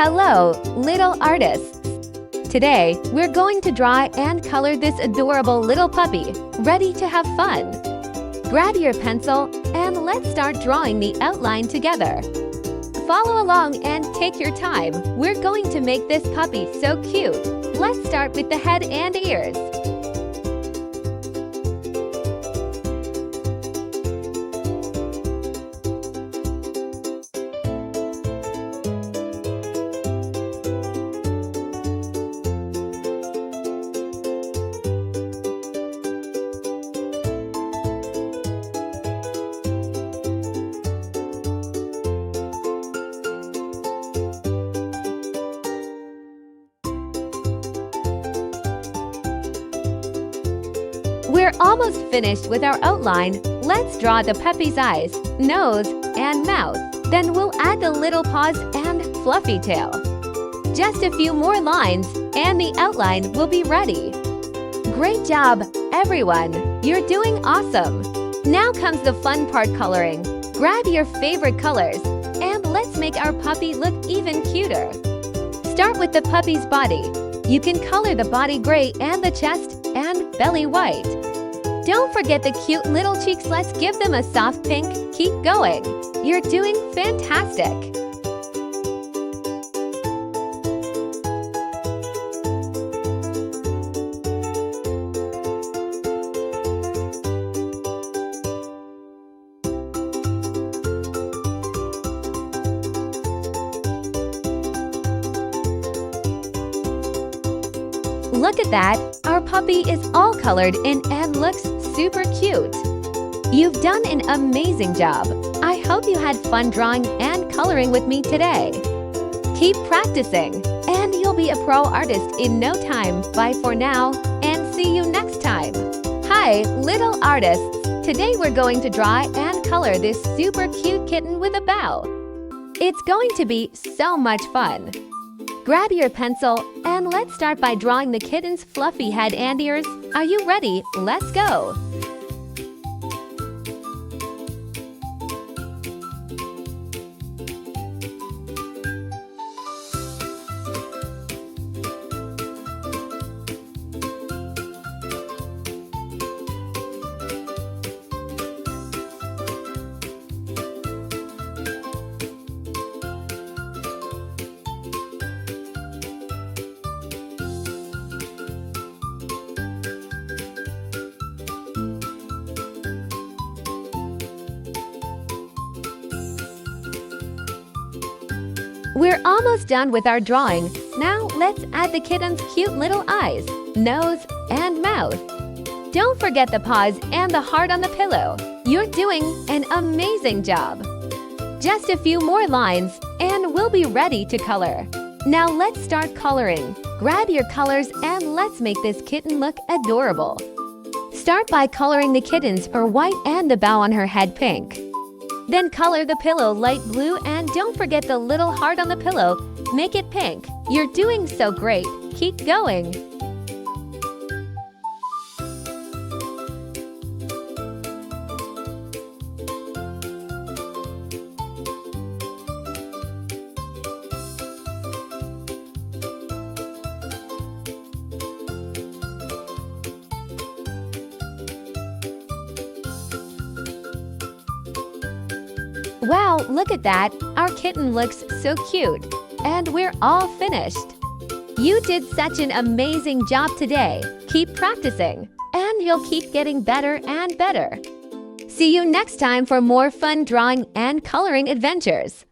Hello, little artists! Today, we're going to draw and color this adorable little puppy, ready to have fun. Grab your pencil and let's start drawing the outline together. Follow along and take your time. We're going to make this puppy so cute. Let's start with the head and ears. We're almost finished with our outline. Let's draw the puppy's eyes, nose, and mouth. Then we'll add the little paws and fluffy tail. Just a few more lines and the outline will be ready. Great job, everyone! You're doing awesome! Now comes the fun part, coloring. Grab your favorite colors and let's make our puppy look even cuter. Start with the puppy's body. You can color the body gray and the chest and belly white. Don't forget the cute little cheeks. Let's give them a soft pink. Keep going. You're doing fantastic. Look at that! Our puppy is all colored in and looks super cute. You've done an amazing job. I hope you had fun drawing and coloring with me today. Keep practicing, and you'll be a pro artist in no time. Bye for now, and see you next time. Hi, little artists! Today we're going to draw and color this super cute kitten with a bow. It's going to be so much fun. Grab your pencil and let's start by drawing the kitten's fluffy head and ears. Are you ready? Let's go! We're almost done with our drawing. Now let's add the kitten's cute little eyes, nose, and mouth. Don't forget the paws and the heart on the pillow. You're doing an amazing job. Just a few more lines and we'll be ready to color. Now let's start coloring. Grab your colors and let's make this kitten look adorable. Start by coloring the kitten's fur white and the bow on her head pink. Then color the pillow light blue and don't forget the little heart on the pillow. Make it pink. You're doing so great. Keep going. Wow, look at that! Our kitten looks so cute. And we're all finished. You did such an amazing job today. Keep practicing, and you'll keep getting better and better. See you next time for more fun drawing and coloring adventures.